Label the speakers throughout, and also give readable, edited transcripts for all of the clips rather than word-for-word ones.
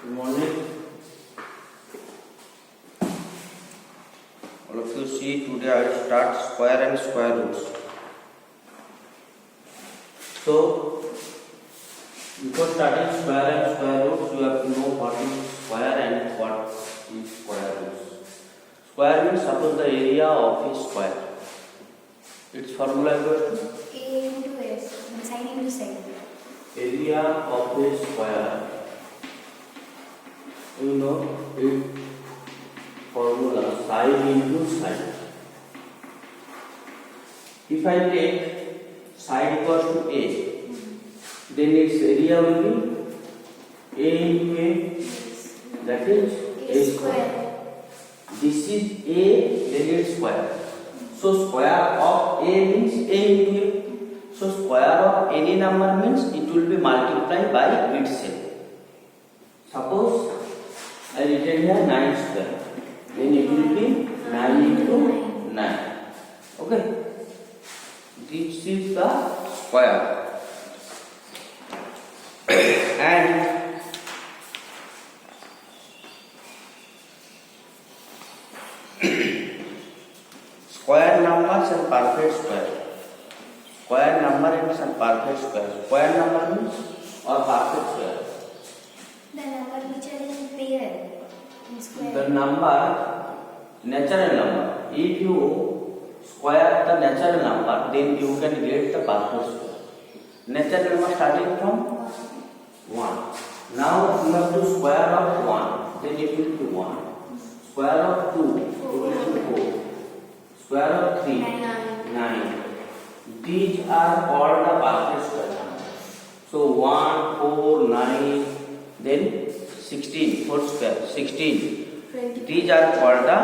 Speaker 1: Good morning. All of you see, today I will start square and square roots. So, before starting square and square roots, you have to know what is square and what is square roots. Square means suppose the area of a square. Its formula is
Speaker 2: A into S, side into side.
Speaker 1: area of a square. You know it formula side into side. If I take side equals to A, then its area will be A into A, that is A square. This is A, then its square. So square of A means A into A. So square of any number means it will be multiplied by itself. Suppose I written here 9 square, then it will be 9 into 9. Okay, this is the square. And square numbers and perfect square. Square number and perfect square. Square number means or perfect square.
Speaker 2: The number which are in pair in square.
Speaker 1: The number, natural number. If you square the natural number, then you can get the perfect square. Natural number starting from 1. Now you have to square of 1, then it will be 1. Square of 2, it will be 4. Square of 3, 9. These are all the perfect square numbers. So 1, 4, 9, then 16, 4 square, 16. These are called the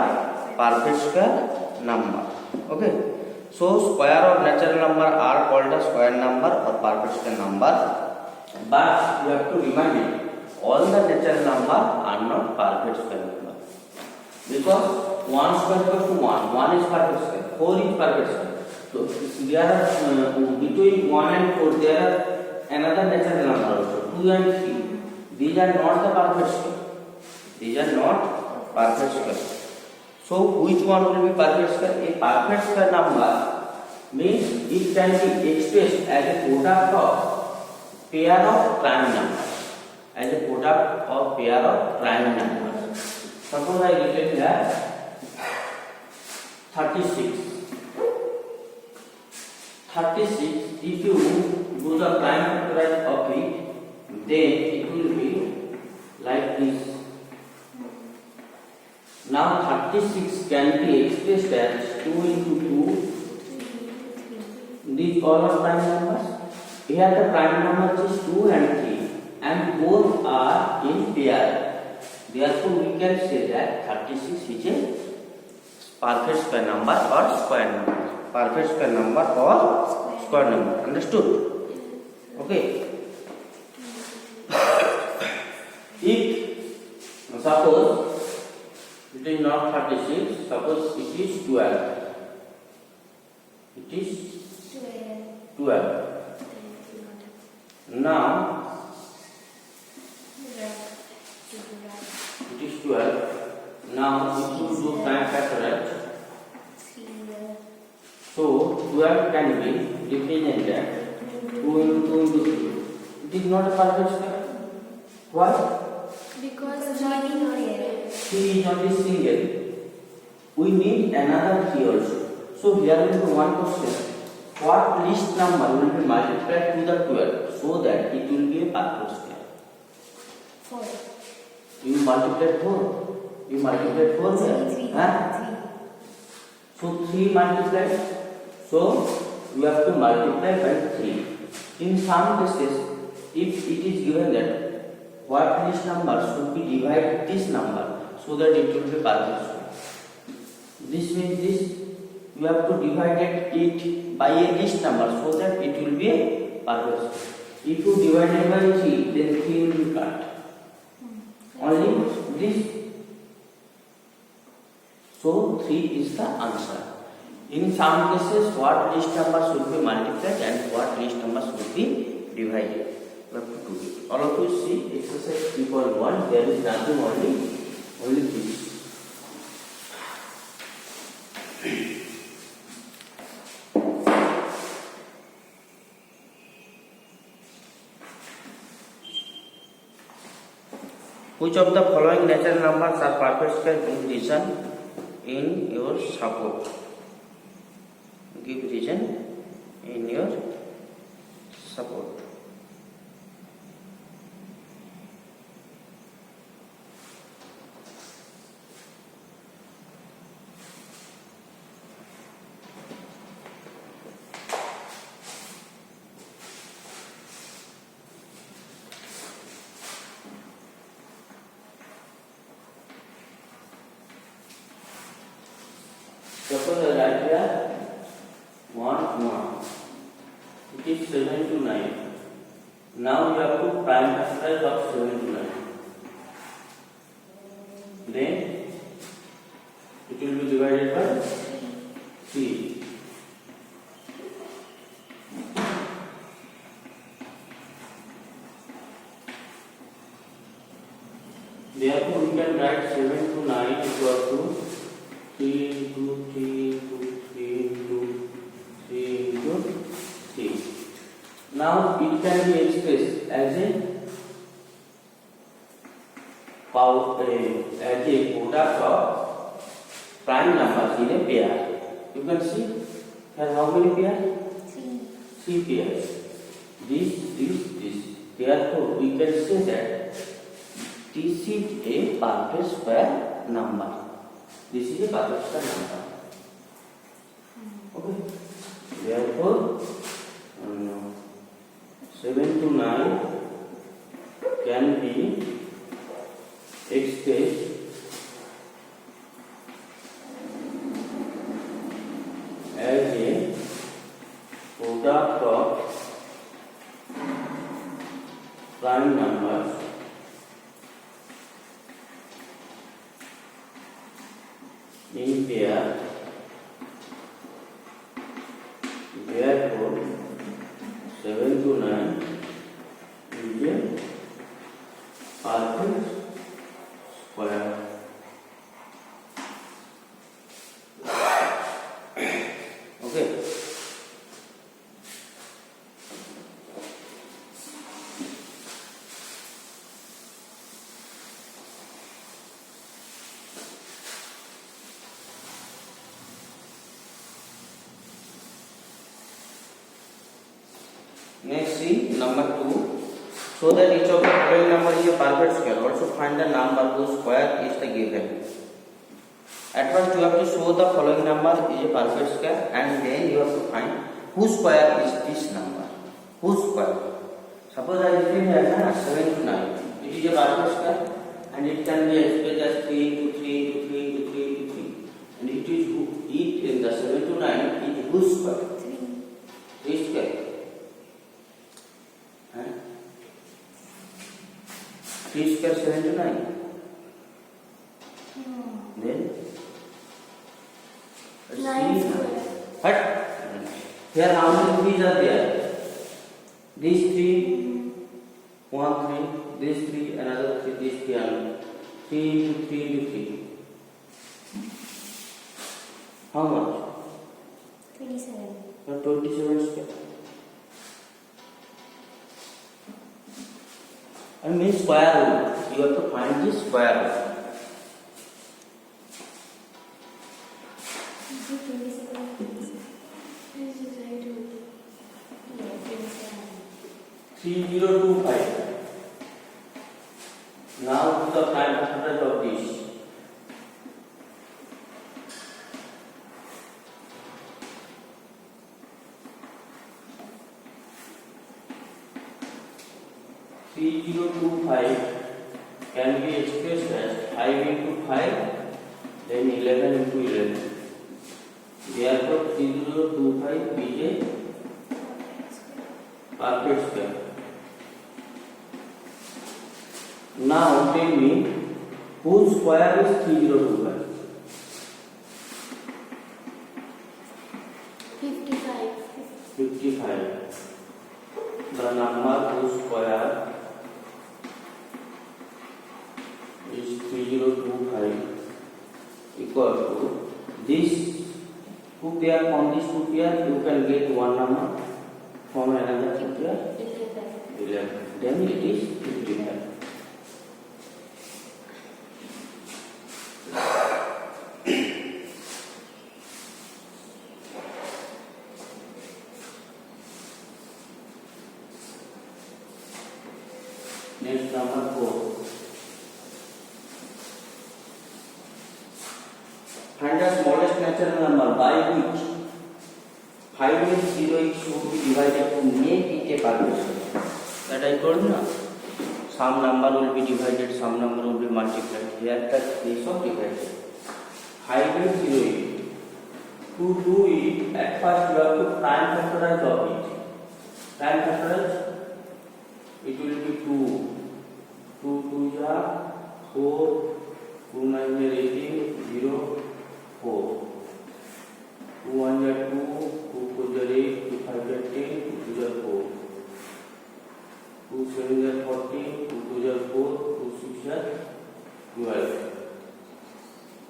Speaker 1: perfect square number. Okay. So square of natural number are called the square number or perfect square number. But you have to remember, all the natural number are not perfect square number. Because 1 square equals to 1, 1 is perfect square, 4 is perfect square. So there are between 1 and 4 there are another natural number also, 2 and 3. These are not the perfect square. These are not perfect square. So which one will be perfect square? A perfect square number means it can be expressed as a product of pair of prime numbers. As a product of pair of prime numbers. Suppose I written here 36. 36, if you do the prime factorize of it, then it will be like this. Now 36 can be expressed as 2 into 2. These all are prime numbers. Here the prime numbers is 2 and 3, and both are in pair. Therefore we can say that 36 is a perfect square number or square number. Perfect square number or square number. Understood? Okay. If suppose it is not 36, suppose it is 12. It is 12. Now it is 12. Now if you do prime factorize, so 12 can be represented 2 into 3. It is not a perfect square. Why?
Speaker 2: Because not in pair.
Speaker 1: 3 is only single. We need another 3 also. So here will be one question. What least number will be multiplied to the 12 so that it will be a perfect square?
Speaker 2: 4.
Speaker 1: You multiply 4. You multiply 4 here.
Speaker 2: 3.
Speaker 1: Huh? So 3 multiplied. So you have to multiply by 3. In some cases, if it is given that what least number should be divided this number so that it will be perfect square. This means this you have to divide it by a least number so that it will be a perfect square. If you divide it by 3, then 3 will be cut. Only this. So 3 is the answer. In some cases, what least number should be multiplied and what least number should be divided. You have to do it. All of you see exercise 3.1. There is nothing only this. Which of the following natural numbers are perfect square? Give reason in your support. Give reason in your support. Suppose I write here 1, 1. It is 7 to 9. Now you have to prime factorize of 7 to 9. Then it will be divided by 3. Therefore we can write 7 to 9 equal to 3 into 3 into 3 into 3 into 3. Now it can be expressed as a power, as a product of prime numbers in a pair. You can see here how many pairs? 3 pairs. This. Therefore we can say that this is a perfect square number. This is a perfect square number. Okay. Therefore, 7 to 9 can be expressed as a product of prime numbers in pair. Therefore 7 to 9 is a perfect square. Okay. Next, see number 2. So that each of the following number is a perfect square. Also find the number whose square is the given. At first you have to show the following number is a perfect square, and then you have to find whose square is this number. Whose square? Suppose I written here 7 to 9. It is a perfect square and it can be expressed as 3 into 3 into 3 into 3 into 3. And it is it in the 7 to 9 is whose square? 3 square. 3 square 7 to 9. Then
Speaker 2: 9 square.
Speaker 1: But here how many 3's are there? These 3, 1, 3, these 3, another 3, these 3, and 3 into 3 into 3. How much?
Speaker 2: 27.
Speaker 1: 27 square. I mean square root. You have to find the square root. 3025. Now to the prime factor of this. Can be expressed as 5 into 5, then 11 into 11. Therefore, 3025 is a perfect square. Now tell me whose square is 3025?
Speaker 2: 55.
Speaker 1: 55. the number whose square is 3025 equal to this two pair. From this two pair you can get one number, from another two pair 11, then it is 55. Next, number 4. Find the smallest natural number by which 5 and 0 should be divided to make it a partition. That I told you. Some number will be divided, some number will be multiplied. Here the case of divided. 5 and 0. To do it, at first you have to prime factorize of it. Prime factorize, it will be 2. 2 2 are 4, 2 9 are 18, 0, 4. 2 1 are 2, 2 4 are 8, 2 5 are 10, 2 2 are 4. 2 7 are 14, 2 2 are 4, 2 6 are 12.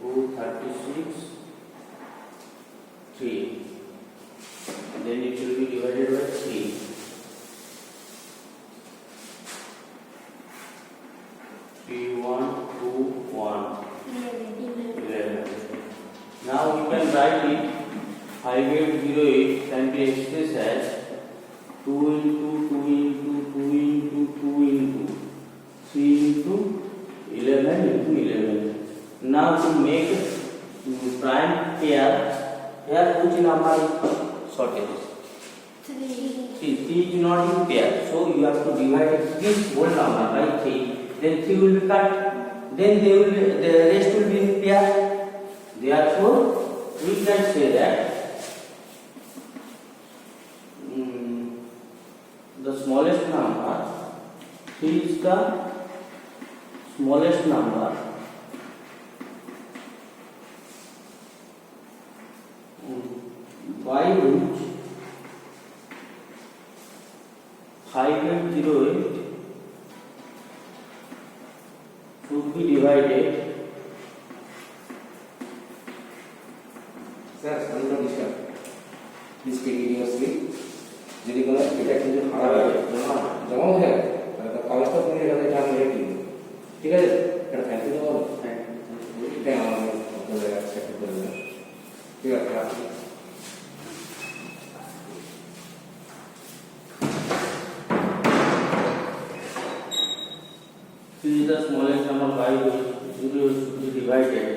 Speaker 1: 2 36, 3. Then it will be divided by 3. 3 1 2 1 11. Now you can write it 5808 can be expressed as 2 into 2 into 2 into 2 into 3 into 11 into 11. Now to make prime pair, here which number is shortage? 3 is not in pair, so you have to divide this whole number by 3. Then 3 will be cut. Then the rest will be in pair. Therefore, we can say that the smallest number, 3 is the smallest number by which 5808 should be divided.
Speaker 3: Sir, sorry to disturb. Please take it your sleep. যদি কোনো এটা কিছু খারাপ হয় জমা হয়ে তাহলে কাগজটা তুমি এখানে জানিয়ে রেখে দিন, ঠিক আছে? এটা থ্যাংক ইউ বলো। এটা আমার বলে অ্যাকসেপ্ট করে দিন, ঠিক আছে? রাখি।
Speaker 1: This is the smallest number by which 0 should be divided.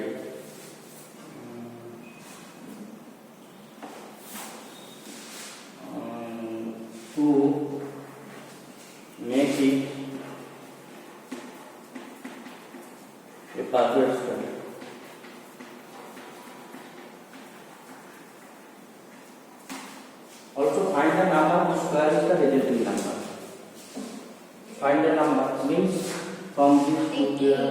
Speaker 1: To make it a perfect square. Also find the number whose square is the resulting number. Find the number means from this to here.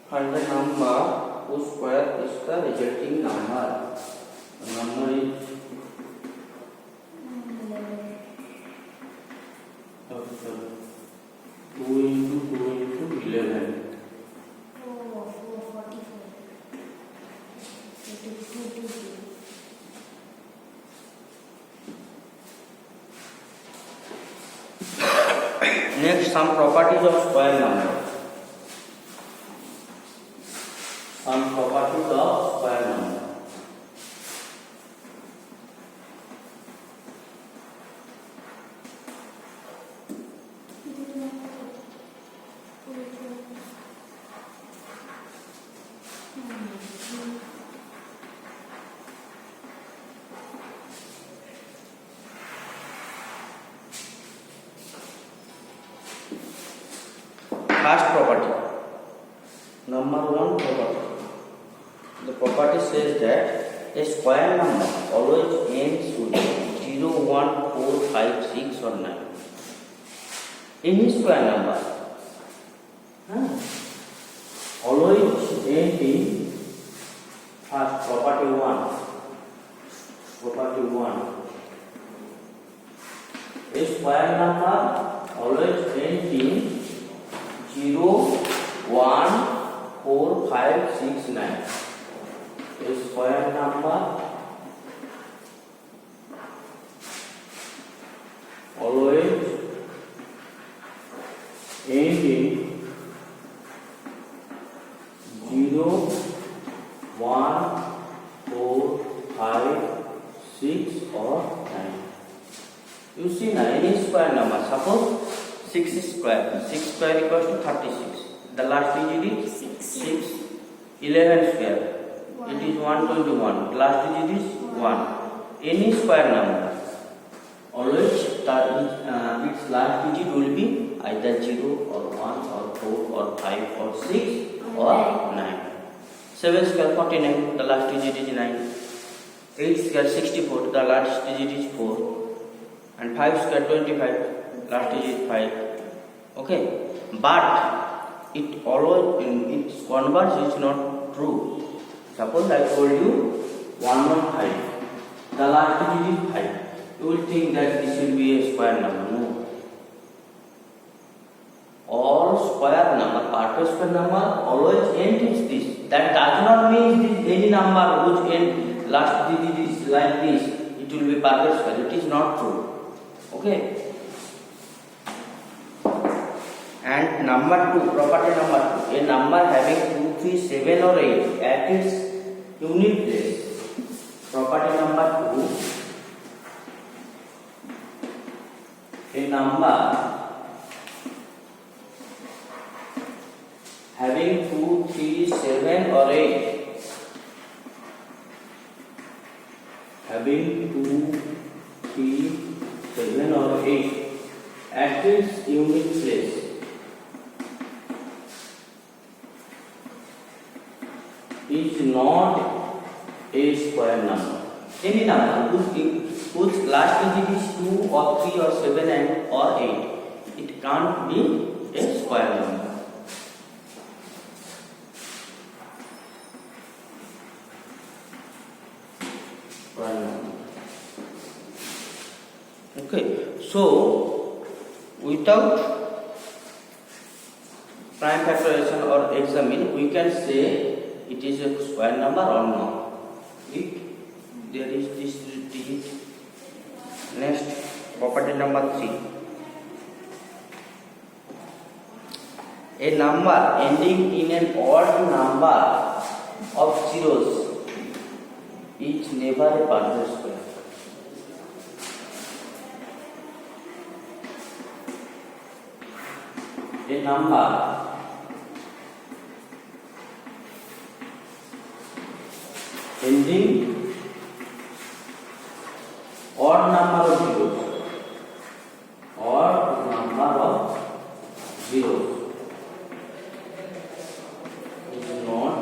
Speaker 1: Find the number whose square is the resulting number. The number is 2 into 2 into 11. Next, some properties of square number. Some properties of square number. First property, number 1 property. The property says that a square number always ends with 0, 1, 4, 5, 6 or 9. Any square number always end in first property 1. Property 1. A square number always end in 0, 1, 4, 5, 6, 9. A square number always end in 0, 1, 4, 5, 6 or 9. You see now any square number, suppose 6 square equals to 36. The last digit is 6. 11 square, it is 121. The last digit is 1. Any square number, always its last digit will be either 0 or 1 or 4 or 5 or 6 or 9. 7 square 49, the last digit is 9. 8 square 64, the last digit is 4. And 5 square 25, last digit 5. Okay, but it always its converse is not true. Suppose I told you 115, the last digit is 5. You will think that this will be a square number. No. All square number, partial square number always end is this. That does not mean this any number which end last digit is like this, it will be partial square. It is not true. Okay. And number 2, property number 2, a number having 2, 3, 7 or 8 at its unit place. Property number 2, a number having 2, 3, 7 or 8, having 2, 3, 7 or 8 at its unit place is not a square number. Any number whose last digit is 2 or 3 or 7 and or 8, it can't be a square number. Square number. Okay, so without prime factorization or examine, we can say it is a square number or not. If there is this digit. Next, property number 3. A number ending in an odd number of zeros is never a partial square. A number ending odd number of zeros, odd number of zeros is not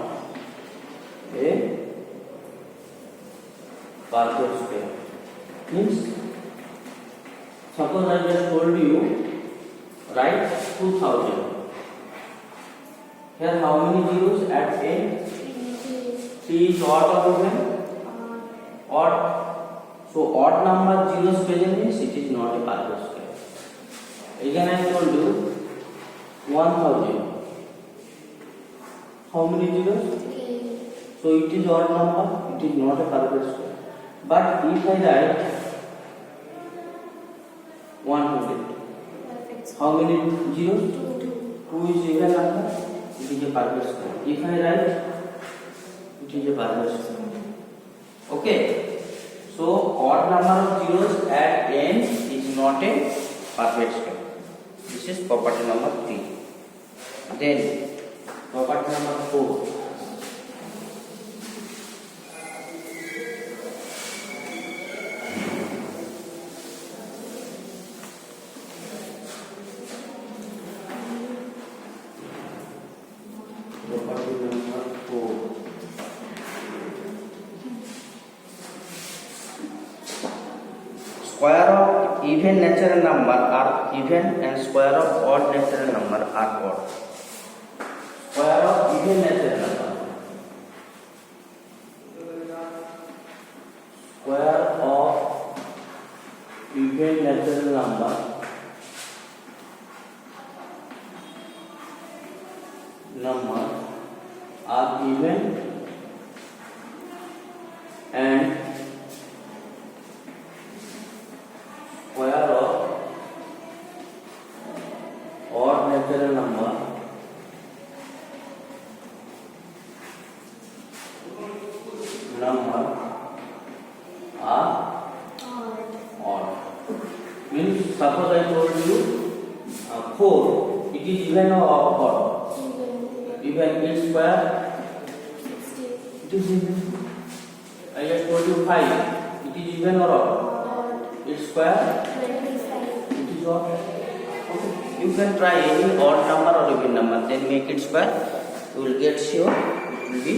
Speaker 1: a partial square. Means, suppose I just told you write 2000. Here how many zeros at end? 3 is odd or even? Odd. So odd number zeros present means it is not a partial square. Again I told you 1000. How many zeros? So it is odd number, it is not a partial square. But if I write 100, how many zeros? 2 is even number, it is a partial square. If I write, it is a partial square. Okay. So odd number of zeros at end is not a perfect square. This is property number 3. Then property number 4. Property number 4. Square of even natural number are even and square of odd natural number are odd. Square of even even natural number. Square of even natural number are even and square of odd natural number are odd. Means suppose I told you 4, it is even or odd? Even its square, it is even. I just told you 5, it is even or odd? Its square, it is odd. Okay. You can try any odd number or even number, then make it square. You will get sure it will be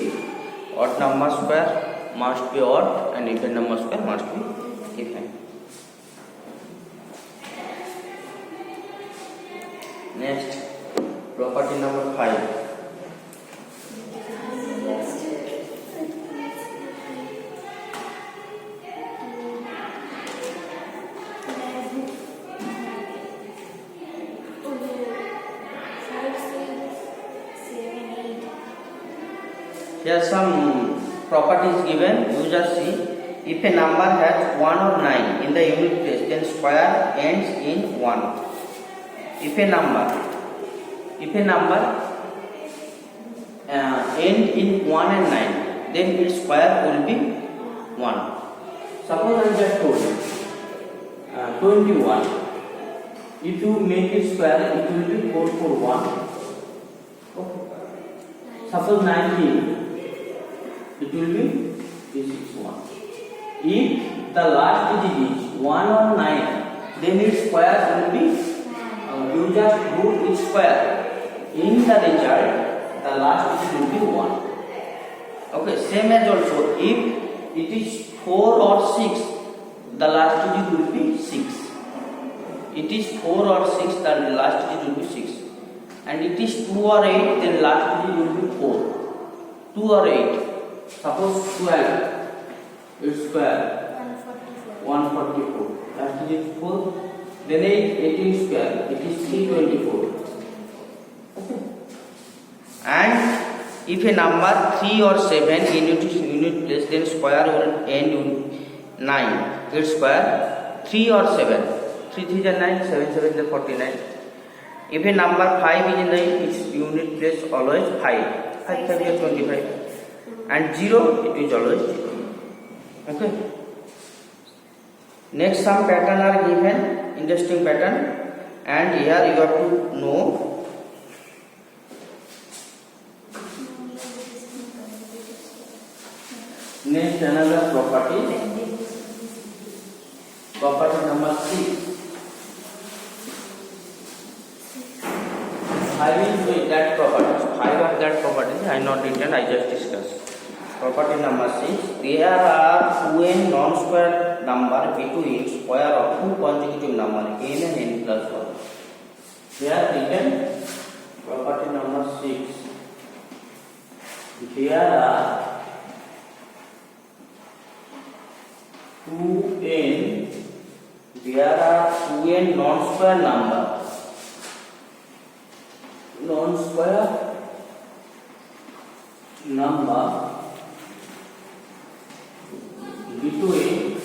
Speaker 1: odd number square must be odd and even number square must be even. Next, property number 5. Here some properties given. You just see, if a number has 1 or 9 in the unit place, then square ends in 1. If a number end in 1 and 9, then its square will be 1. Suppose I just told 21. If you make it square, it will be 4 4 1. Okay. Suppose 19. It will be 361. If the last digit is 1 or 9, then its square will be, you just put its square. In the result, the last digit will be 1. Okay, same as also, if it is 4 or 6, the last digit will be 6. It is 4 or 6, the last digit will be 6. And it is 2 or 8, then last digit will be 4. 2 or 8. Suppose 12, its square 144. Last digit 4. Then 18 square, it is 324. Okay. And if a number 3 or 7 in unit place, then square will end in 9. Its square 3 or 7. 3 3 is 9, 7 7 is 49. If a number 5 is in the its unit place, always 5. 5 5 is 25. And 0, it is always 0. Okay. Next, some pattern are given, interesting pattern, and here you have to know. Next, another property. Property number 6. I will do that property. 5 of that property I not written, I just discussed. Property number 6. There are 2n non-square number between square of 2 consecutive number n and n plus 1. Here written property number 6. There are 2n non-square number. Non-square number between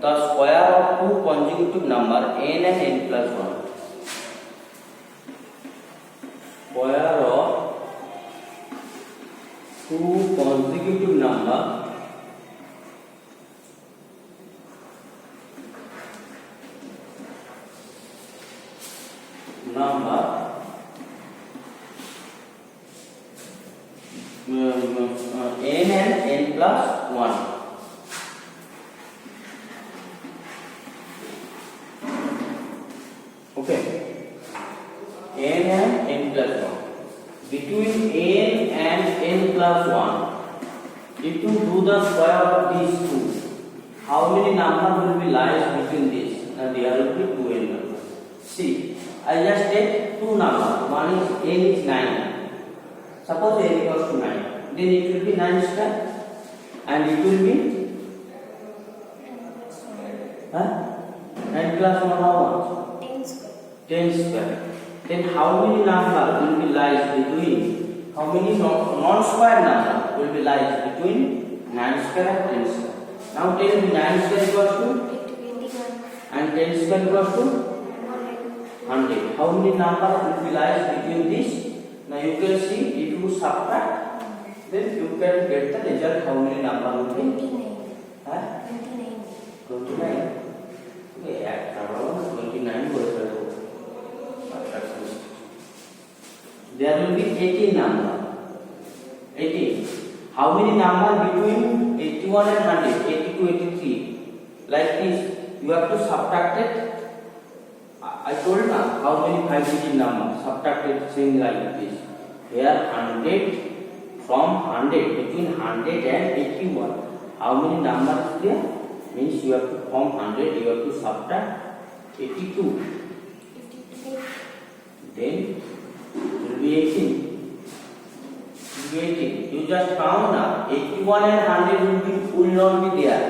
Speaker 1: the square of 2 consecutive number n and n plus 1. Square of 2 consecutive number n and n plus 1. Okay, n and n plus 1. Between n and n plus 1, if you do the square of these two, how many numbers will be lies between there will be 2n numbers. See, I just take two numbers. One is n is 9. Suppose n equals to 9. Then it will be 9 square and it will be 9 plus 1 how much?
Speaker 2: 10 square.
Speaker 1: 10 square. Then how many numbers will be lies between? How many non-square numbers will be lies between 9 square and 10 square? Now tell me 9 square equals to
Speaker 2: 21.
Speaker 1: and 10 square equals to 100. How many numbers will be lies between this? Now you can see if you subtract, then you can get the result. How many numbers will be?
Speaker 2: 29.
Speaker 1: Huh?
Speaker 2: 29.
Speaker 1: 29. Yeah, 29 was there will be 18 number. 18. How many numbers between 81 and 100? 80 to 83. Like this, you have to subtract it. I told now how many 5-digit numbers subtracted same like this. Here 100 from 100 between 100 and 81. How many numbers there? Means you have to from 100 you have to subtract 82.
Speaker 2: 52.
Speaker 1: Then it will be 18. You just count now. 81 and 100 will not be there.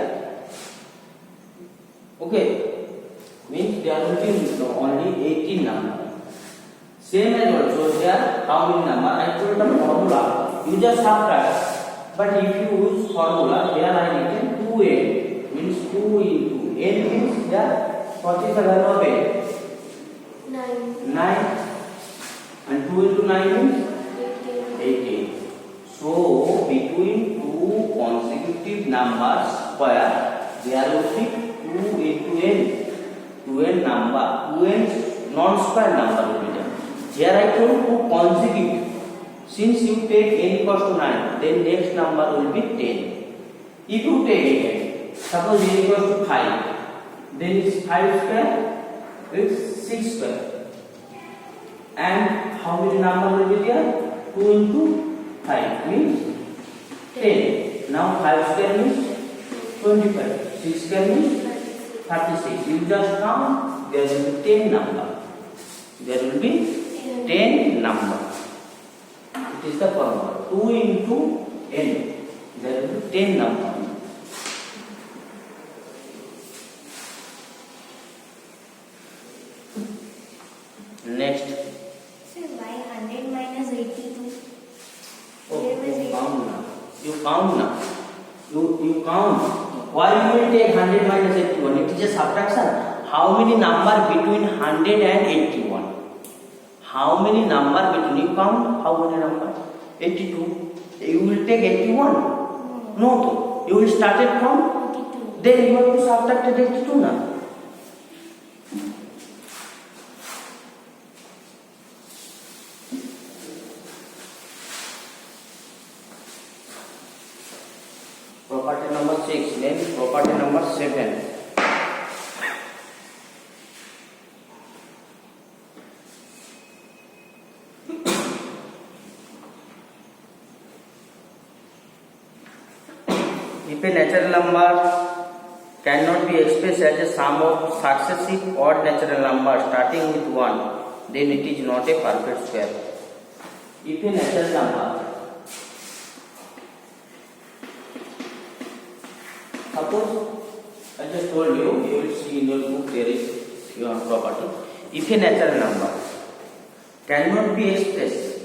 Speaker 1: Okay. Means there will be only 18 number. Same as also there. How many number? I told the formula. You just subtract. But if you use formula, here I written 2n. Means 2 into n means there. What is the value of n?
Speaker 2: 9.
Speaker 1: 9. And 2 into 9 means
Speaker 2: 18.
Speaker 1: 18. So between two consecutive numbers square, there will be 2 into n. 2n number. 2n non-square number will be there. Here I told 2 consecutive. Since you take n equals to 9, then next number will be 10. If you take again, suppose n equals to 5, then it's 5 square, it's 6 square. And how many number will be there? 2 into 5 means 10. Now 5 square means 25. 6 square means 36. You just count, there will be 10 number. There will be 10 number. It is the formula. 2 into n. There will be 10 number. Next.
Speaker 2: So why 100 minus 82?
Speaker 1: Count now. You count now. You count. Why you will take 100 minus 81? It is a subtraction. How many number between 100 and 81? How many number between? You count. How many number? 82. You will take 81. No. You will start it from.
Speaker 2: 82.
Speaker 1: Then you have to subtract 82 now. Property number 6, then property number 7. If a natural number cannot be expressed as a sum of successive odd natural numbers starting with 1, then it is not a perfect square. If a natural number, suppose I just told you, you will see in your book there is your property. If a natural number cannot be expressed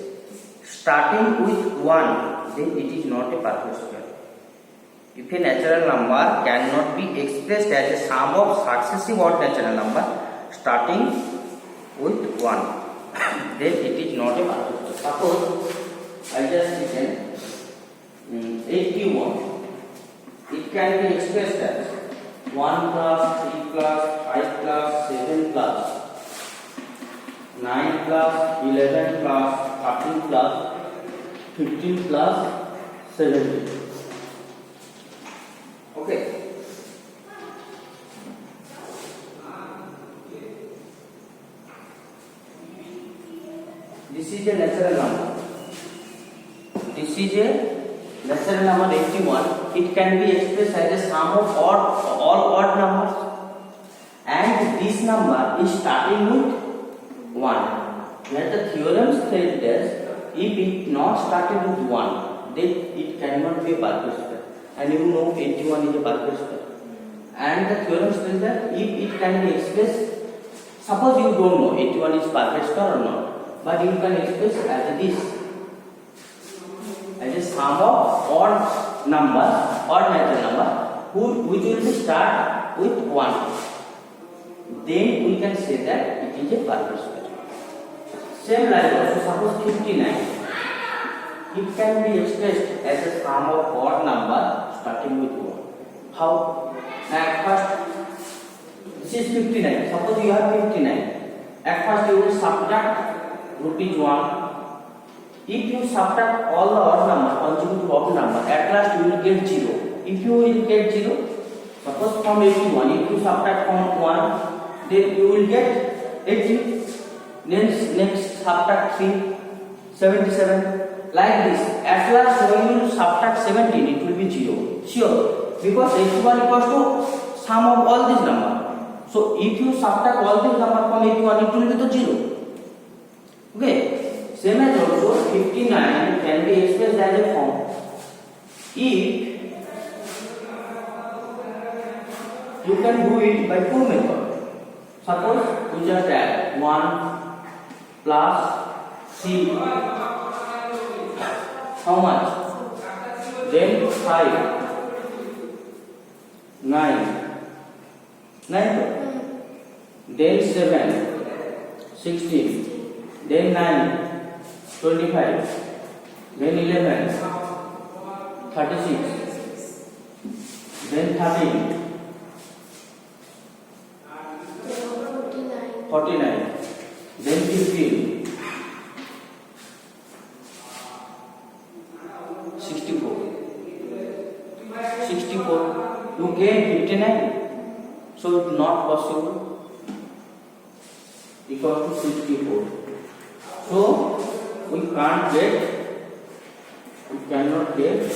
Speaker 1: starting with 1, then it is not a perfect square. If a natural number cannot be expressed as a sum of successive odd natural number starting with 1, then it is not a perfect square. Suppose I just written 81. It can be expressed as 1 plus 3 plus 5 plus 7 plus 9 plus 11 plus 13 plus 15 plus 17. Okay. This is a natural number. This is a natural number 81. It can be expressed as a sum of all odd numbers, and and this number is starting with 1. Where the theorem says that if it not started with 1, then it cannot be a perfect square. And you know 81 is a perfect square. And the theorem says that if it can be expressed, suppose you don't know 81 is perfect square or not, but you can express as this, as a sum of odd numbers, odd natural number, which will be start with 1. Then we can say that it is a perfect square. Same like also, suppose 59, it can be expressed as a sum of odd number starting with 1. How? At first, this is 59. Suppose you have 59. At first you will subtract rupees 1. If you subtract all the odd number, consecutive odd number, at last you will get 0. If you will get 0, suppose from 81, if you subtract from 1, then you will get 80. Then next subtract 3, 77. Like this. At last when you subtract 17, it will be 0. Sure. Because 81 equals to sum of all these numbers. So if you subtract all these numbers from 81, it will be the 0. Okay. Same as also 59 can be expressed as a form. If you can do it by two methods. Suppose you just add 1 plus C. How much? Then 5, 9, 9, then 7, 16, then 9, 25, then 11, 36, then 13, 49, then 15, 64. 64. You gain 59. So it's not possible. Equal to 64. So we can't get, we cannot get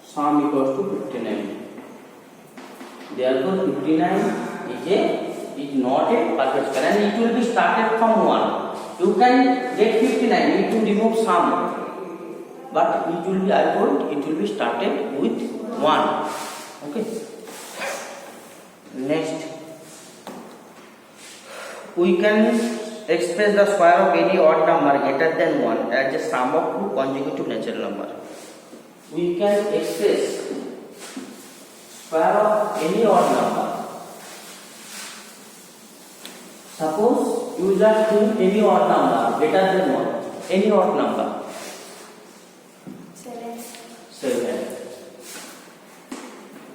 Speaker 1: sum equals to 59. Therefore 59 is not a perfect square, and it will be started from 1. You can get 59 if you remove sum, but it will be, I told, it will be started with 1. Okay. Next, we can express the square of any odd number greater than 1 as a sum of two consecutive natural numbers. We can express square of any odd number. Suppose you just do any odd number greater than 1. Any odd number. 7.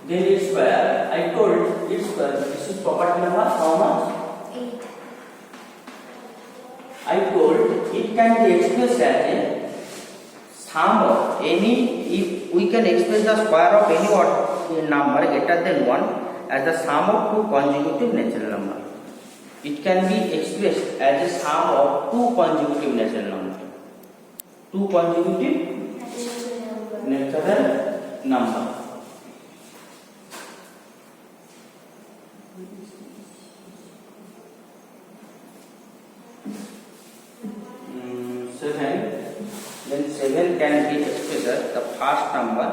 Speaker 1: Then its square. I told its square. This is property number how much?
Speaker 2: 8.
Speaker 1: I told it can be expressed as a sum of any. If we can express the square of any odd number greater than 1 as the sum of two consecutive natural numbers. It can be expressed as a sum of two consecutive natural numbers. Two consecutive natural number. Then 7 can be expressed as the first number.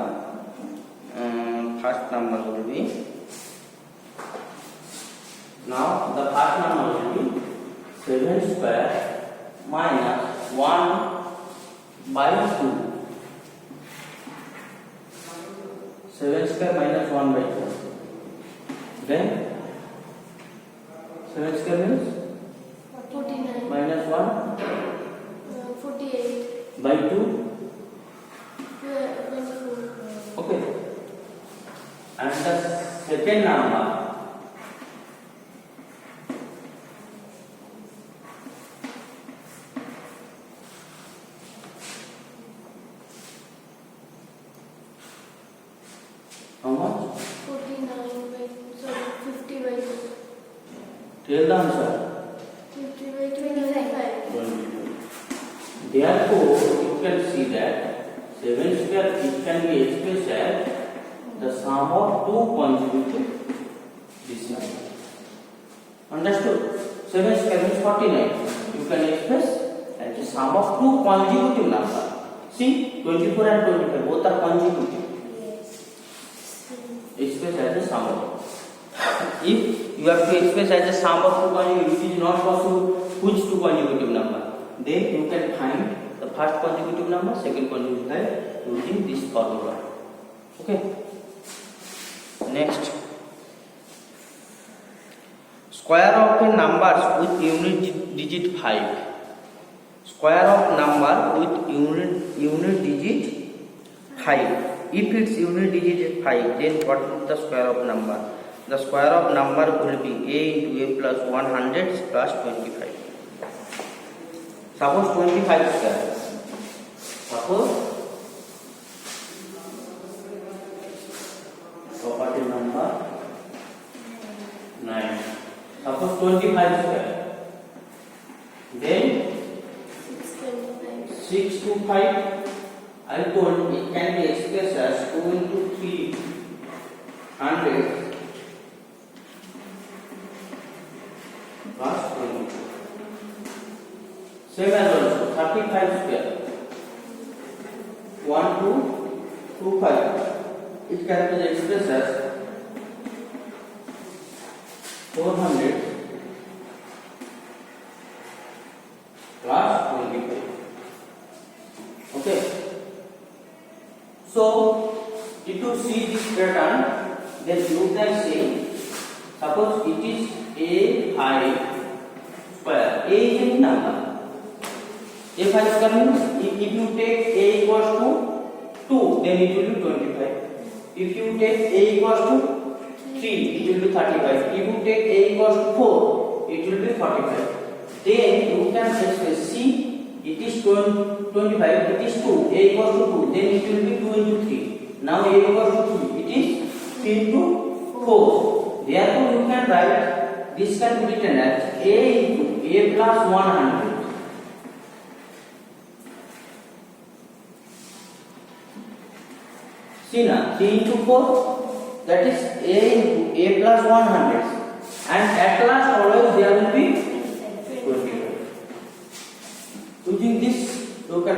Speaker 1: First number will be, now the first number will be 7 square minus 1 by 2. 7 square minus 1 by 2. Then 7 square means
Speaker 2: 49.
Speaker 1: minus 1
Speaker 2: 48.
Speaker 1: by 2.
Speaker 2: 24.
Speaker 1: Okay. And the second number, how much?
Speaker 2: 49 by, sorry, 50 by 2.
Speaker 1: Tell the answer.
Speaker 2: 50 by 25.
Speaker 1: 22. Therefore, you can see that 7 square it can be expressed as the sum of two consecutive this number. Understood? 7 square means 49. You can express as the sum of two consecutive number. See, 24 and 25 both are consecutive.
Speaker 2: Yes.
Speaker 1: Express as the sum of. If you have to express as the sum of two consecutive, it is not possible. Which two consecutive number? Then you can find the first consecutive number, second consecutive using this formula. Okay. Next, square of a number with unit digit 5. Square of number with unit digit 5. If its unit digit is 5, then what is the square of number? The square of number will be a into a plus 100 plus 25. Suppose 25 square. Suppose property number 9. Suppose 25 square. Then 6 to 5. I told it can be expressed as 2 into 300 plus 20. Same as also 35 square. 1 to 2 5. It can be expressed as 400 plus 25. Okay. So, if you see this pattern, then you can say, suppose it is a5 square. A is any number. A5 square means if you take a equals to 2, then it will be 25. If you take a equals to 3, it will be 35. If you take a equals to 4, it will be 45. Then you can express, see, it is 25, it is 2, a equals to 2, then it will be 2 into 3. Now a equals to 3, it is 3 into 4. Therefore you can write, this can be written as a into a plus 100. See now, 3 into 4, that is a into a plus 100. And at last always there will be 25. Using this, you can,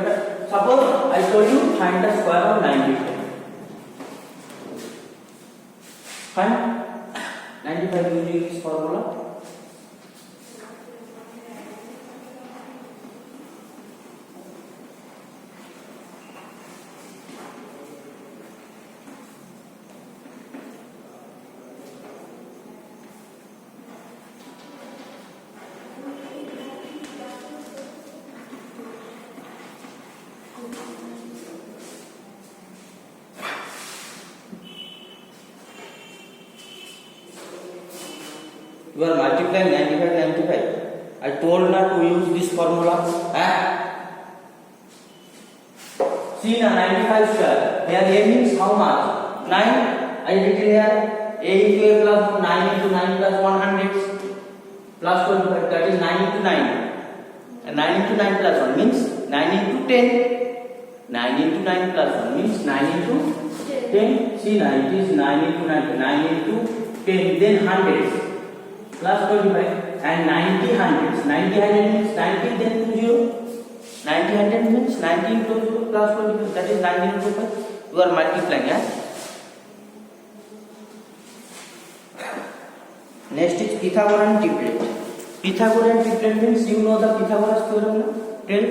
Speaker 1: suppose I told you find the square of 95. Find 95 using this formula. You are multiplying 95. I told not to use this formula. See now 95 square. Here a means how much? 9. I written here a into a plus 9 into 9 plus 100 plus 25. That is 9 into 9. And 9 into 9 plus 1 means 9 into 10. 9 into 9 plus 1 means 9 into 10. See now it is 9 into 9. 9 into 10. Then 100. Plus 25 and 90 hundreds. 90 hundred means 90 then 20. 90 hundred means 19 into 0 plus 25. That is 19 into 5. You are multiplying. Next is Pythagorean triplet. Pythagorean triplet means you know the Pythagoras theorem. Tell.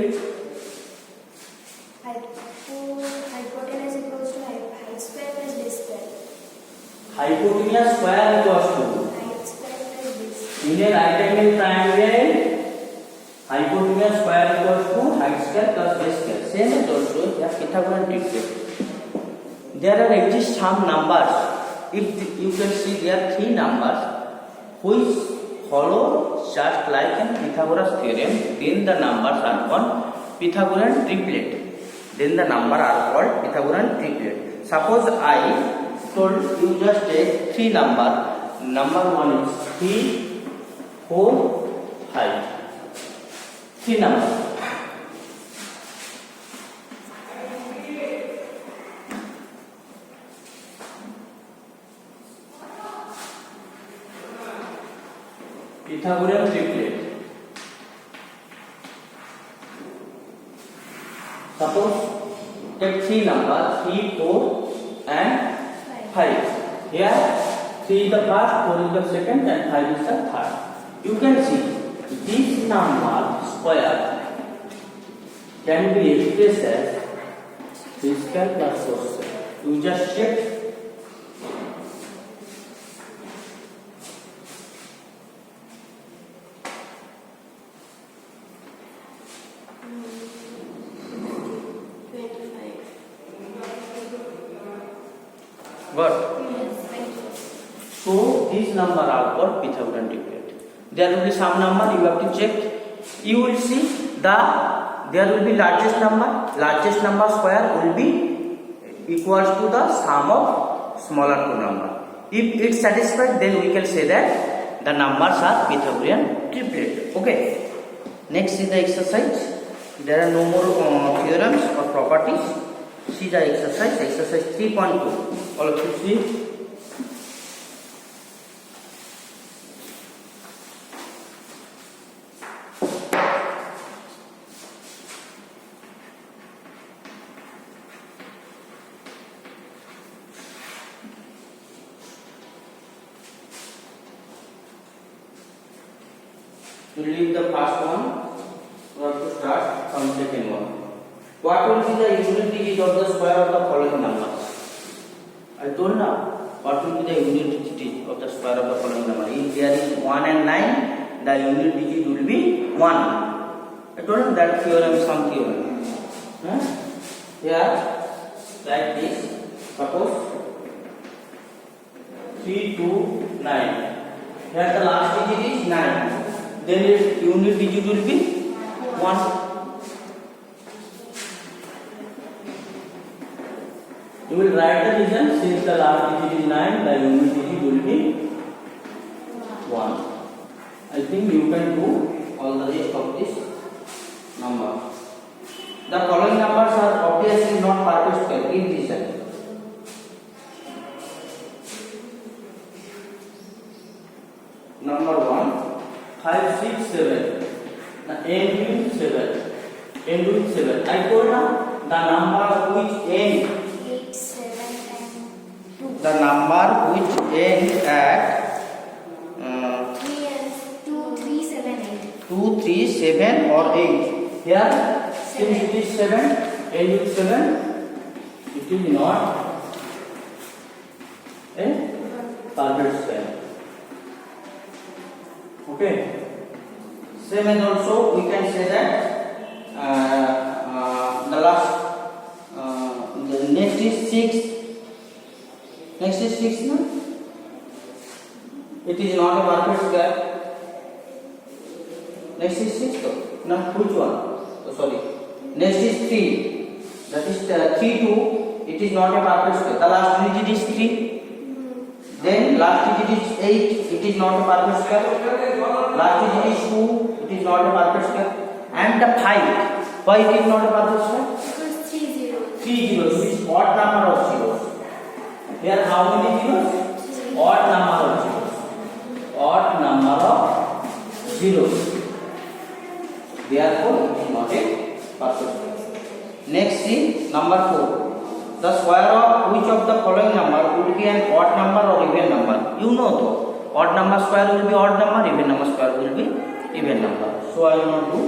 Speaker 2: Hypotenuse equals to height square plus base square.
Speaker 1: Hypotenuse square equals to in a right angle triangle, hypotenuse square equals to height square plus base square. Same as also here Pythagorean triplet. There are exist some numbers. If you can see there are 3 numbers which follow just like in Pythagoras theorem, then the numbers are called Pythagorean triplet. Then the number are called Pythagorean triplet. Suppose I told you just take 3 numbers. Number 1 is 3, 4, 5. 3 numbers. Pythagorean triplet. Suppose take three numbers 3, 4 and 5. Here 3 is the first, 4 is the second and 5 is the third. You can see this number square can be expressed as 3 square plus 4 square. You just check. What? So these number are called Pythagorean triplet. There will be some number you have to check. You will see there will be largest number. Largest number square will be equals to the sum of smaller two number. If it satisfied, then we can say that the numbers are Pythagorean triplet. Okay. Next is the exercise. There are no more theorems or properties. See the exercise. Exercise 3.2. All of you see. To leave the first one, we have to start from second one. What will be the unit digit of the square of the following numbers? I told now. What will be the unit digit of the square of the following number? If there is 1 and 9, the unit digit will be 1. I told you that theorem is some theorem. Here, like this. Suppose 3, 2, 9. Here the last digit is 9. Then its unit digit will be 1. You will write the reason. Since the last digit is 9, the unit digit will be 1. I think you can do all the rest of this number. The following numbers are obviously not perfect square. Give reason. Number 1, 5, 6, 7. Now end with 7. End with 7. I told now the number which end.
Speaker 2: 8, 7 and 2.
Speaker 1: The number which ends at
Speaker 2: 3 and 2, 3, 7, 8.
Speaker 1: 2, 3, 7 or 8. Here, since it is 7, end with 7, it is not a perfect square. Okay. Same as also we can say that the last the next is 6. Next is 6 now. It is not a perfect square. Next is 6 though. Now which one? Oh, sorry. Next is 3. That is 3, 2. It is not a perfect square. The last digit is 3. Then last digit is 8. It is not a perfect square. Last digit is 2. It is not a perfect square. And the 5. Why it is not a perfect square?
Speaker 2: Because 3 0.
Speaker 1: 3 zeros, which is odd number of zeros. Here how many zeros? Odd number of zeros. Odd number of zeros. Therefore, it is not a perfect square. Next is number 4. The square of which of the following number would be an odd number or even number? You know though. Odd number square will be odd number, even number square will be even number. So I will not do.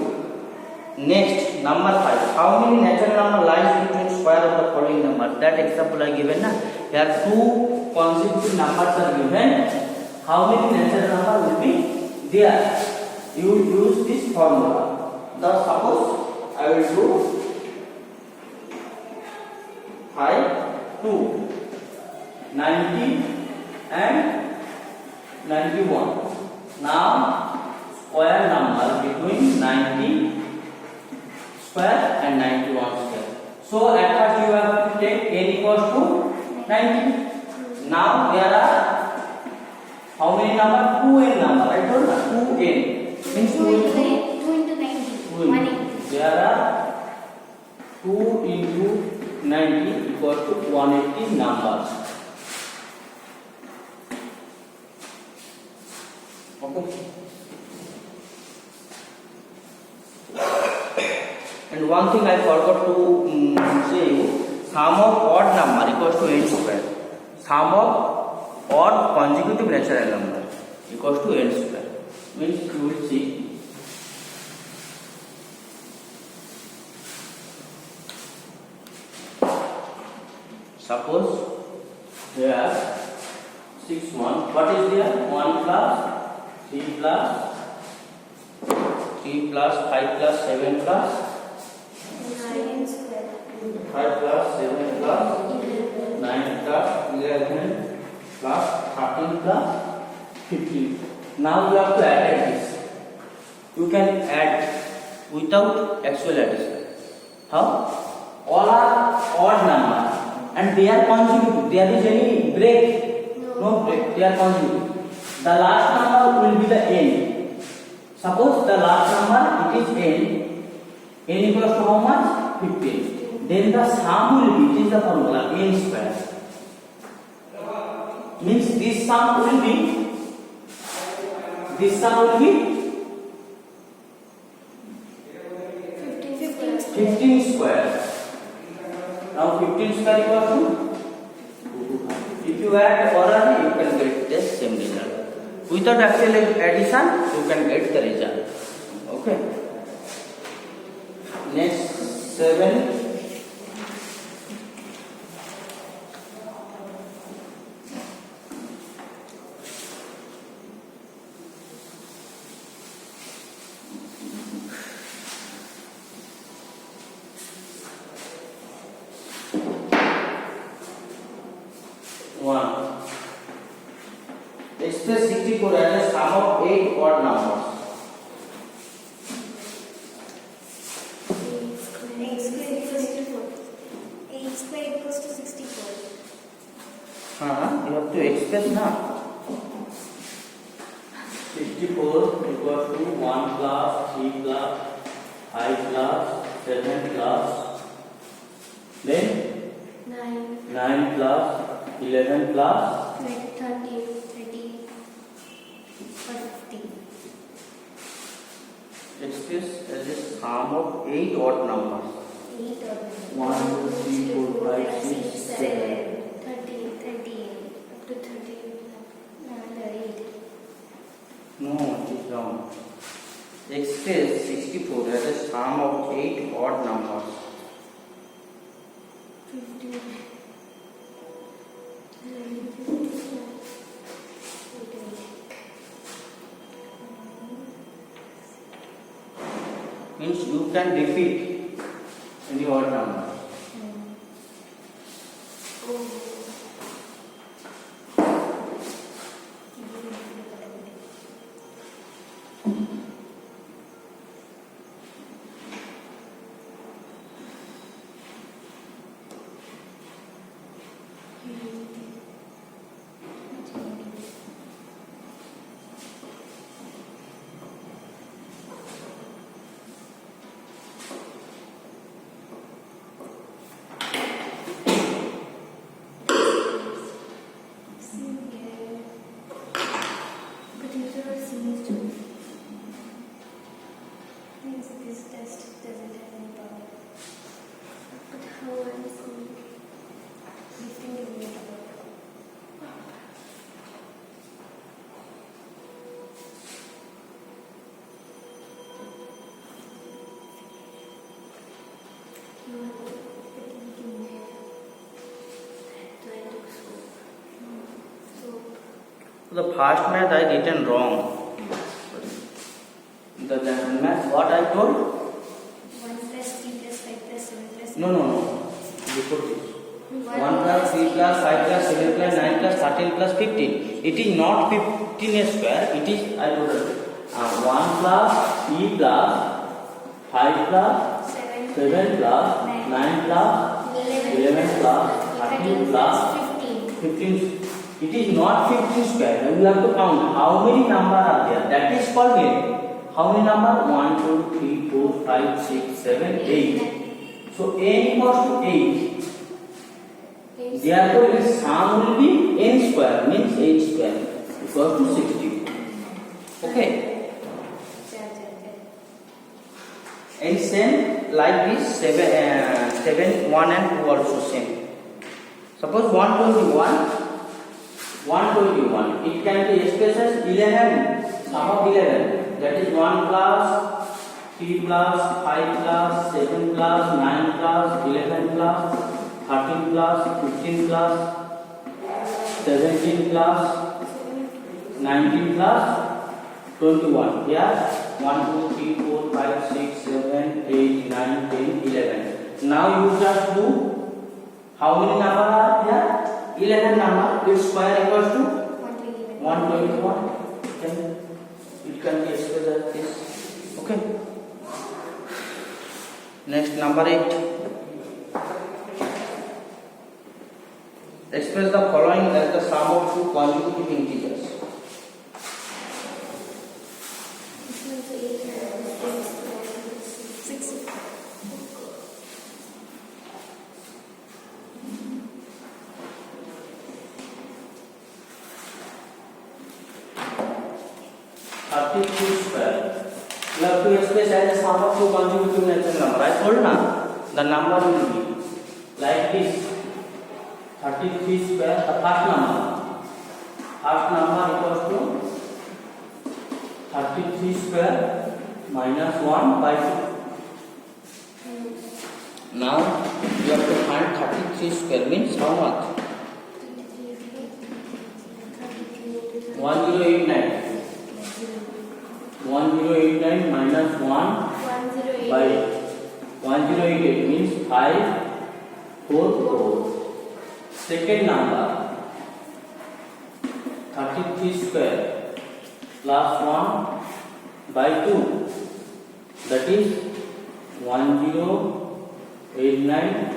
Speaker 1: Next, number 5. How many natural number lies between square of the following number? That example I given na. Here 2 consecutive numbers are given. How many natural number will be there? You use this formula. Thus, suppose I will do 5, 2, 90 and 91. Now square number between 90 square and 91 square. So at first you have to take n equals to 90. Now there are how many number? 2n number. I told you 2n means
Speaker 2: 2 into 90. 180.
Speaker 1: There are 2 into 90 equal to 180 numbers. Okay. one thing I forgot to say you, sum of odd number equals to n square. Sum of odd consecutive natural number equals to n square. Means you will see. Suppose here 6 1. What is there? 1 plus 3 plus 3 plus 5 plus 7 plus
Speaker 2: 9 square.
Speaker 1: 5 plus 7 plus 9 plus 11 plus 13 plus 15. Now you have to add this. You can add without actual addition. How? All are odd number and they are consecutive. There is any break? No break. They are consecutive. The last number will be the n. Suppose the last number it is n. N equals to how much? 15. Then the sum will be, it is the formula, n square. Means this sum will be 15 square. Now 15 square equals to, if you add orally you can get the same result. Without actual addition you can get the result. Okay. Next 7. Express 64 as a sum of 8 odd numbers.
Speaker 2: X square equals to 4. X square equals to 64.
Speaker 1: You have to express now. 64 equals to 1 plus 3 plus 5 plus 7 plus then 9 plus 11 plus
Speaker 2: 30, 40.
Speaker 1: express as a sum of 8 odd numbers.
Speaker 2: 8 or
Speaker 1: 1, 2, 3, 4, 5, 6, 7.
Speaker 2: 30, 38, up to 30, another 8.
Speaker 1: No, it is wrong. Express 64 as a sum of 8 odd numbers.
Speaker 2: 50,
Speaker 1: Means you can repeat any odd number.
Speaker 2: This test doesn't have any power. But how am I seeing? Lifting the weight up.
Speaker 1: The first math I written wrong. The math what I told?
Speaker 2: 1 plus 3 plus 5 plus 7 plus
Speaker 1: No. Before this. 1 plus 3 plus 5 plus 7 plus 9 plus 13 plus 15. It is not 15 square. It is I told 1 plus 3 plus 5 plus 7 plus 9 plus 11 plus 13 plus 15. It is not 15 square. Now you have to count how many number are there. That is called n. How many number? 1, 2, 3, 4, 5, 6, 7, 8. So n equals to 8. Therefore its sum will be n square, means 8 square equals to 60. Okay. And same like this 7, 1 and 2 also same. Suppose 121, it can be expressed as 11, sum of 11, that is 1 plus 3 plus 5 plus 7 plus 9 plus 11 plus 13 plus 15 plus 17 plus 19 plus 21. Here 1, 2, 3, 4, 5, 6, 7, 8, 9, 10, 11. Now you just do how many number are here? 11 number. Its square equals to 121. It can be expressed as this. Okay. Next, number 8. Express the following as the sum of two consecutive integers.
Speaker 2: This one's 8 and 6.
Speaker 1: Square. You have to express as the sum of two consecutive natural number. I told na the number will be like this. 33 square. The first number equals to 33 square minus 1 by 2. Now you have to find 33 square means how much? 1089. 1089 minus 1 by 1088 means 544. Second number 33 square plus 1 by 2, that is 1089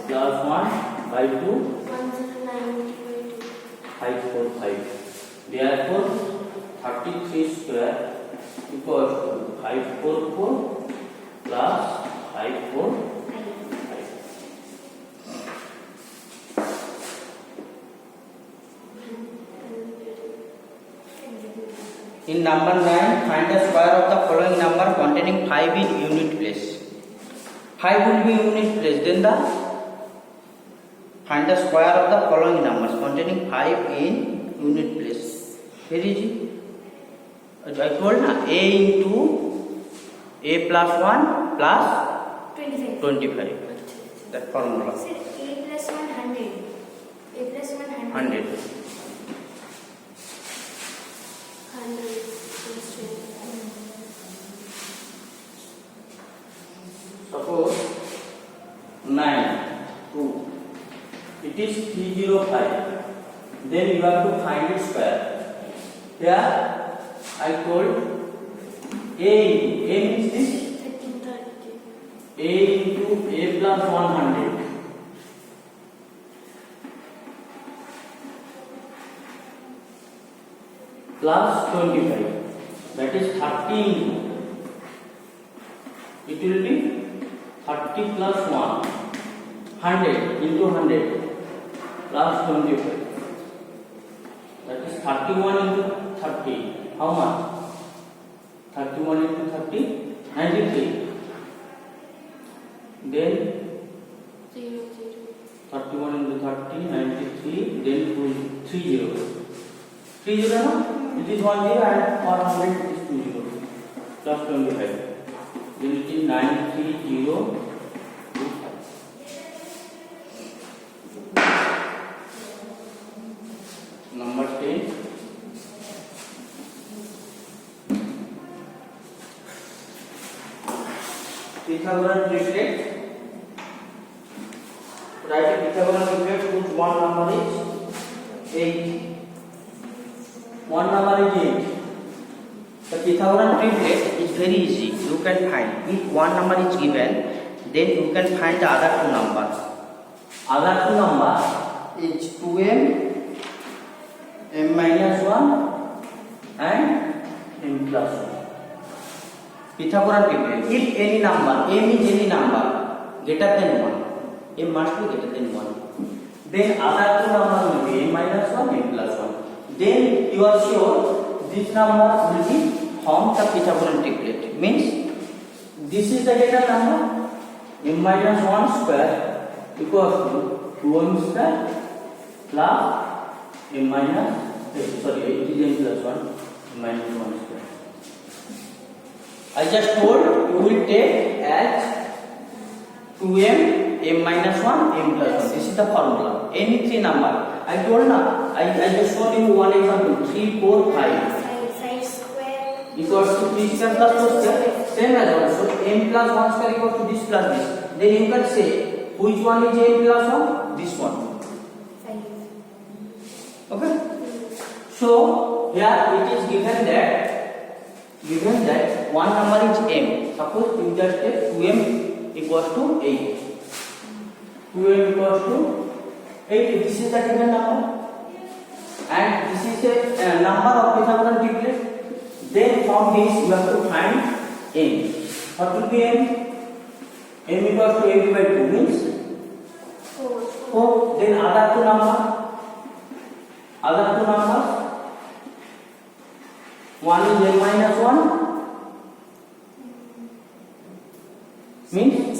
Speaker 1: plus 1 by 2, 545. Therefore 33 square equals to 544 plus 545. In number 9, find the square of the following number containing 5 in unit place. 5 will be unit place, then find the square of the following numbers containing 5 in unit place. Very easy. I told na a into a plus 1 plus 25. That formula.
Speaker 2: Sir, a plus 100. A plus 100.
Speaker 1: 100.
Speaker 2: 100 plus 25.
Speaker 1: Suppose 9, 2. It is 305. Then you have to find its square. Here I told a means this
Speaker 2: 1330.
Speaker 1: a into a plus 100 plus 25, that is 30 into, it will be 30 plus 1, 100 into 100 plus 25, that is 31 into 30. How much? 31 into 30, 93. Then 31 into 30, 93. Then 30. 30 no? It is 1 0 and 100 is 2 0. Plus 25. Then it is 93025. Number 10. Pythagorean triplet. Write a Pythagorean triplet whose one number is 8. One number is 8. The Pythagorean triplet is very easy. You can find if one number is given, then you can find the other two numbers. Other two numbers is 2m, m minus 1 and m plus 1. Pythagorean triplet. If any number, m is any number greater than 1, m must be greater than 1. Then other two numbers will be m minus 1, m plus 1. Then you are sure this number will be form the Pythagorean triplet. Means this is the greater number m minus 1 square equals to 2m square plus m minus sorry it is m plus 1 minus 1 square. I just told you will take as 2m m minus 1 m plus 1. This is the formula. Any three number. I told na. I just showed you one example. 3, 4, 5
Speaker 2: 5 square
Speaker 1: equals to 3 square plus 4 square. Same as also m plus 1 square equals to this plus this. Then you can say which one is m plus 1? This one.
Speaker 2: 5.
Speaker 1: Okay. So here it is given that one number is m. Suppose you just take 2m equals to 8. 2m equals to 8. This is the given number, and this is a number of Pythagorean triplet. Then from this you have to find m. What will be m? M equals to 8 by 2 means 4. Then other two numbers. One is m minus 1 means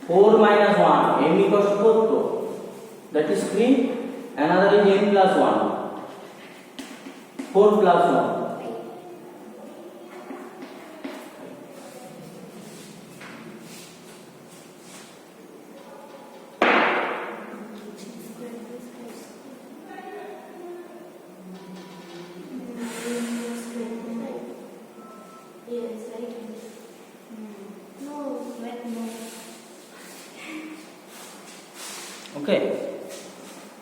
Speaker 1: 4 minus 1. M equals to 4. That is 3. Another is m plus 1. 4 plus 1.
Speaker 2: Yes, right. No, but no.
Speaker 1: Okay.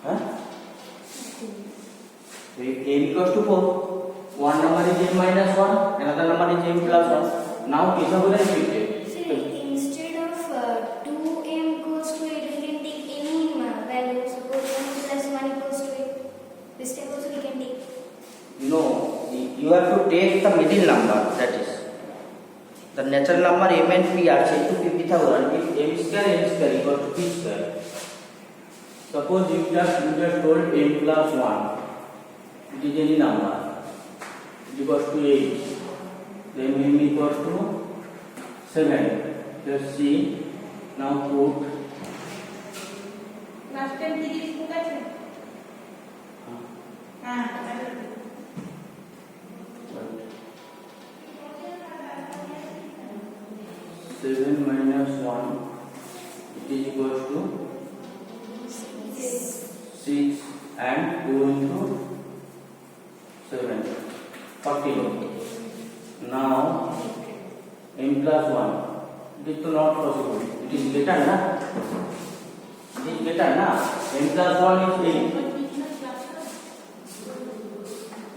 Speaker 1: Huh? So if m equals to 4, one number is m minus 1, another number is m plus 1. Now Pythagorean triplet.
Speaker 2: See, instead of 2m equals to 8, we can take any value. Suppose m plus 1 equals to 8. This step also we can take.
Speaker 1: No, you have to take the middle number, that is. The natural number m and p are said to be Pythagorean if m square equals to p square. Suppose you just told m plus 1. It is any number. It equals to 8. Then m equals to 7. Just see. Now put.
Speaker 4: Last time did you put that? Ah,
Speaker 1: 7 minus 1. It is equals to 6 and 2 into 7. 40. Now m plus 1. It is not possible. It is greater na? It is greater na? M plus 1 is 8.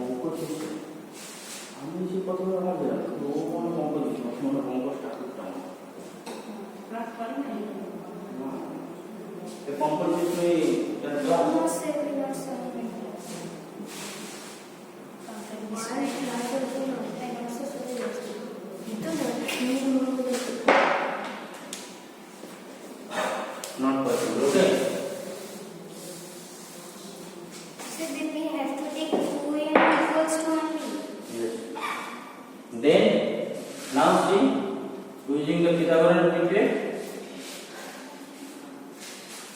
Speaker 1: অঙ্ক শেষে আমি যে কথাগুলো আমাদের অঙ্ক দিচ্ছি অঙ্ক start করতাম composition
Speaker 2: Almost every not something.
Speaker 1: not possible. Okay.
Speaker 2: So then we have to take 2m equals to only.
Speaker 1: Yes. Then now see using the Pythagorean triplet.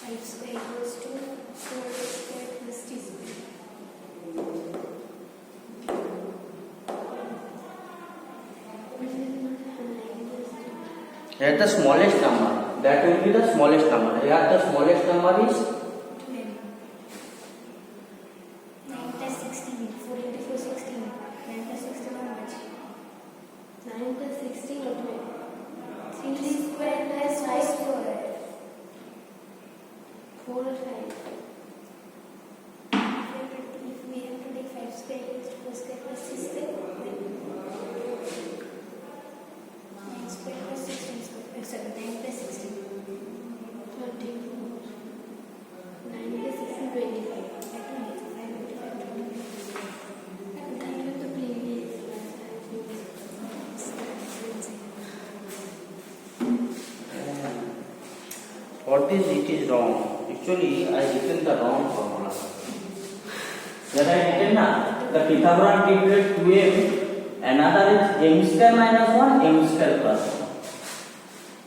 Speaker 2: 5 square equals to 4 square plus t square.
Speaker 1: Here the smallest number. That will be the smallest number. Here the smallest number is
Speaker 2: 2m. 9 plus 16. 4 into 4 16. 9 plus 16 how much? 9 plus 16 or 12? 3 square plus 5 square. 4 or 5. If we have to take 5 square equals to 4 square plus 6 square, then 9 square plus 16 square. Sorry, 9 plus 16. 30. 9 plus 16, 25. I can make 5 into 5, 25. I can kind of the previous
Speaker 1: for this it is wrong. Actually I written the wrong formula. There I written na the Pythagorean triplet 2m, another is m square minus 1, m square plus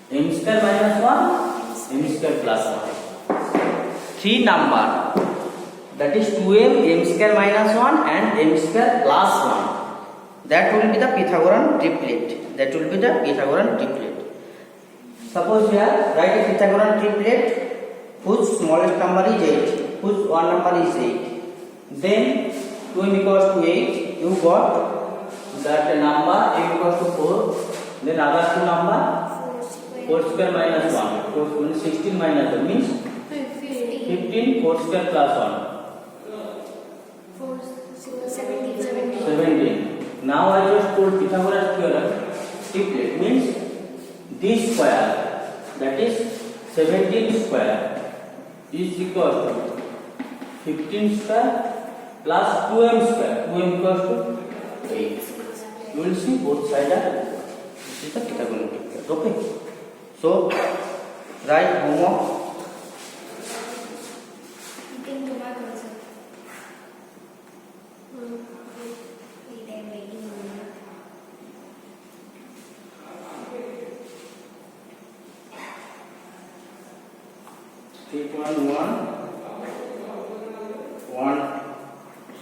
Speaker 1: 1. m square minus 1 m square plus 1. 3 number, that is 2m m square minus 1 and m square plus 1. That will be the Pythagorean triplet. That will be the Pythagorean triplet. Suppose here write a Pythagorean triplet whose smallest number is 8, whose one number is 8. Then 2m equals to 8. You got that number m equals to 4. Then other two number 4 square minus 1. 4 means 16 minus 1 means 15. 4 square plus 1. 17. Now I just told Pythagoras theorem triplet means this square, that is 17 square is equal to 15 square plus 2m square. 2m equals to 8. You will see both sides are. This is the Pythagorean triplet. Okay. So write homework. Take 1,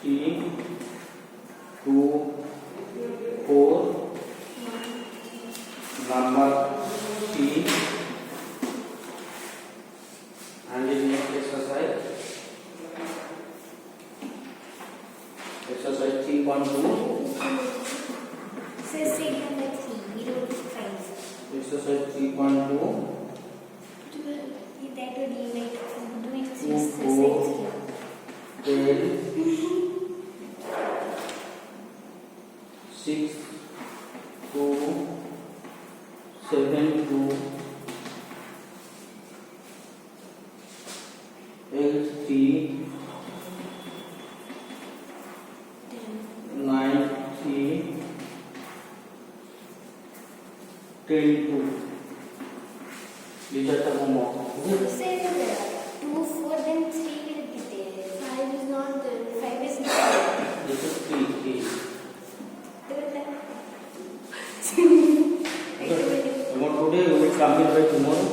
Speaker 1: 3, 2, 4, number 3, and the next exercise 3.2, exercise 3.2. 6, 2, 7, 2, 8, 3, 9, 3, 10, 2. These are the homework.
Speaker 2: You say that 2, 4, then 3 will be there. 5 is not there. 5 is not there.
Speaker 1: This is 3. You want today, you will complete by tomorrow.